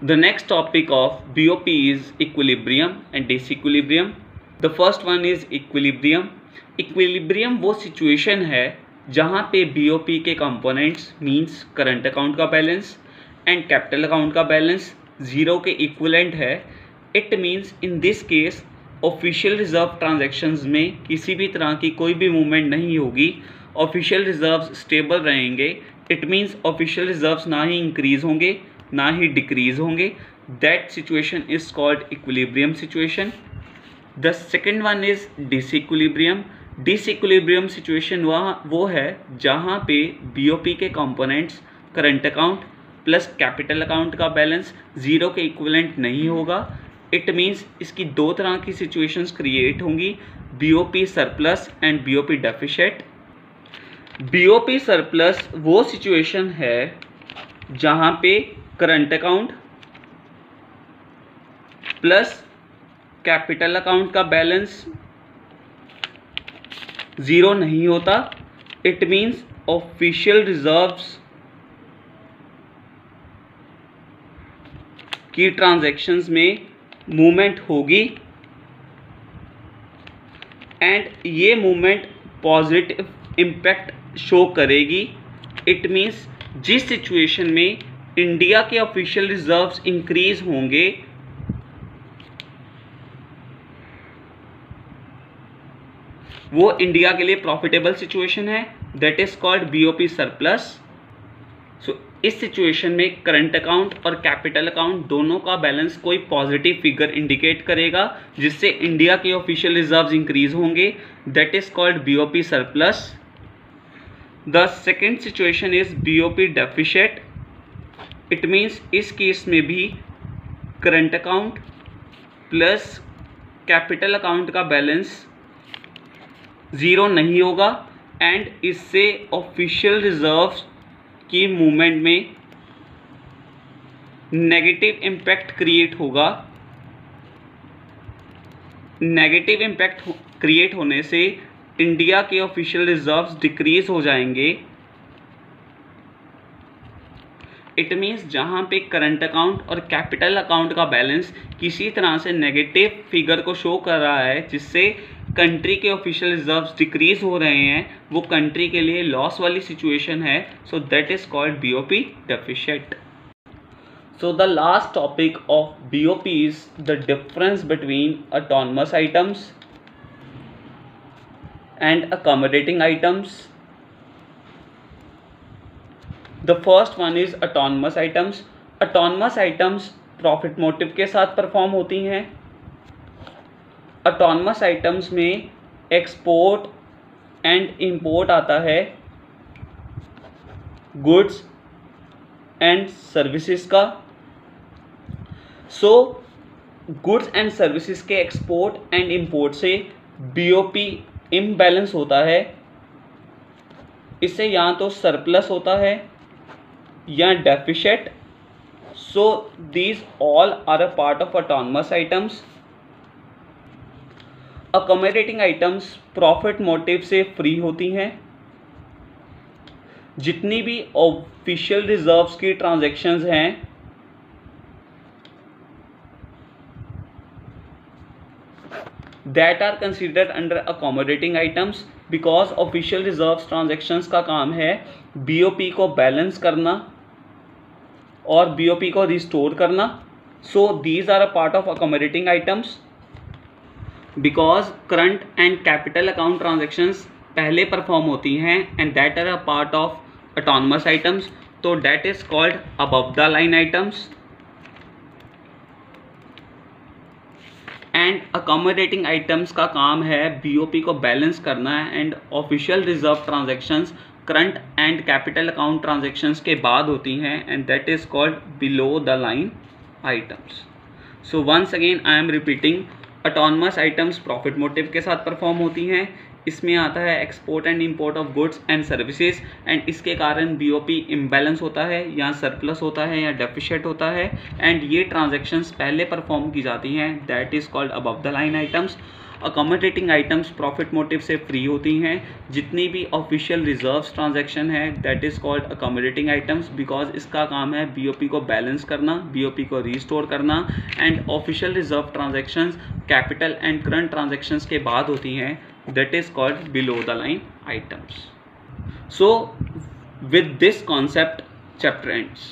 The next topic of BOP is equilibrium and disequilibrium. The first one is equilibrium. Equilibrium वो situation है जहाँ पे BOP के components means current account का balance and capital account का balance zero के equivalent है. It means in this case official reserve transactions में किसी भी तरह की कोई भी मूवमेंट नहीं होगी. ऑफिशियल रिजर्व्स स्टेबल रहेंगे. इट मींस ऑफिशियल रिजर्व्स ना ही इंक्रीज होंगे ना ही डिक्रीज होंगे. That situation is called equilibrium situation. The second one is disequilibrium. Disequilibrium situation वो है जहाँ पे BOP के components current account plus capital account का बैलेंस ज़ीरो के इक्विवेलेंट नहीं होगा. इट मीन्स इसकी दो तरह की सिचुएशंस क्रिएट होंगी, BOP surplus and BOP deficit. BOP surplus वो सिचुएशन है जहाँ पे current account plus capital account का बैलेंस ज़ीरो नहीं होता. इट मीन्स ऑफिशियल रिजर्व्स की ट्रांजैक्शंस में मूवमेंट होगी एंड ये मूवमेंट पॉजिटिव इम्पैक्ट शो करेगी. इट मीन्स जिस सिचुएशन में इंडिया के ऑफिशियल रिजर्व्स इंक्रीज होंगे वो इंडिया के लिए प्रॉफिटेबल सिचुएशन है. That is called BOP surplus. So इस सिचुएशन में करंट अकाउंट और कैपिटल अकाउंट दोनों का बैलेंस कोई पॉजिटिव फिगर इंडिकेट करेगा जिससे इंडिया के ऑफिशियल रिजर्व्स इंक्रीज होंगे. That is called BOP surplus. The second situation is BOP deficit. It means इस केस में भी current account plus capital account का बैलेंस ज़ीरो नहीं होगा एंड इससे ऑफिशियल रिजर्व्स की मूवमेंट में नेगेटिव इम्पैक्ट क्रिएट होगा. नेगेटिव इम्पैक्ट क्रिएट होने से इंडिया के ऑफिशियल रिजर्व्स डिक्रीज हो जाएंगे. इट मीन्स जहाँ पे करंट अकाउंट और कैपिटल अकाउंट का बैलेंस किसी तरह से नेगेटिव फिगर को शो कर रहा है जिससे कंट्री के ऑफिशियल रिजर्व्स डिक्रीज हो रहे हैं वो कंट्री के लिए लॉस वाली सिचुएशन है. So that is called BOP deficit. So the last topic of BOP is the difference between autonomous items and accommodating items. The first one is autonomous items. Autonomous items profit motive के साथ perform होती हैं. autonomous items में export and import आता है goods and services का. So goods and services के export and import से BOP इम्बैलेंस होता है. इससे या तो सरप्लस होता है या deficient. So these all are a part of autonomous items. Accommodating items profit motive से फ्री होती हैं. जितनी भी ऑफिशियल रिजर्व्स की ट्रांजैक्शंस हैं that are considered under accommodating items because official reserves transactions का काम है BOP को बैलेंस करना और BOP को रिस्टोर करना. So these are a part of accommodating items because current and capital account transactions पहले परफॉर्म होती हैं and that are a part of autonomous items. तो that is called above the line items. And accommodating items का काम है BOP को balance करना and official reserve transactions current and capital account transactions के बाद होती हैं and that is called below the line items. So once again I am repeating, autonomous items profit motive के साथ परफॉर्म होती हैं. इसमें आता है export and import of goods and services and इसके कारण BOP इम्बैलेंस होता है या सरप्लस होता है या डेफिशिएट होता है एंड ये ट्रांजैक्शंस पहले परफॉर्म की जाती हैं. That is called above the line items. Accommodating items profit motive से फ्री होती हैं। जितनी भी ऑफिशियल रिजर्व्स ट्रांजैक्शन है that is called accommodating items, because इसका काम है बीओपी को बैलेंस करना, बीओपी को रिस्टोर करना। And official reserve transactions capital and current transactions के बाद होती हैं, that is called below the line items. So with this concept chapter ends.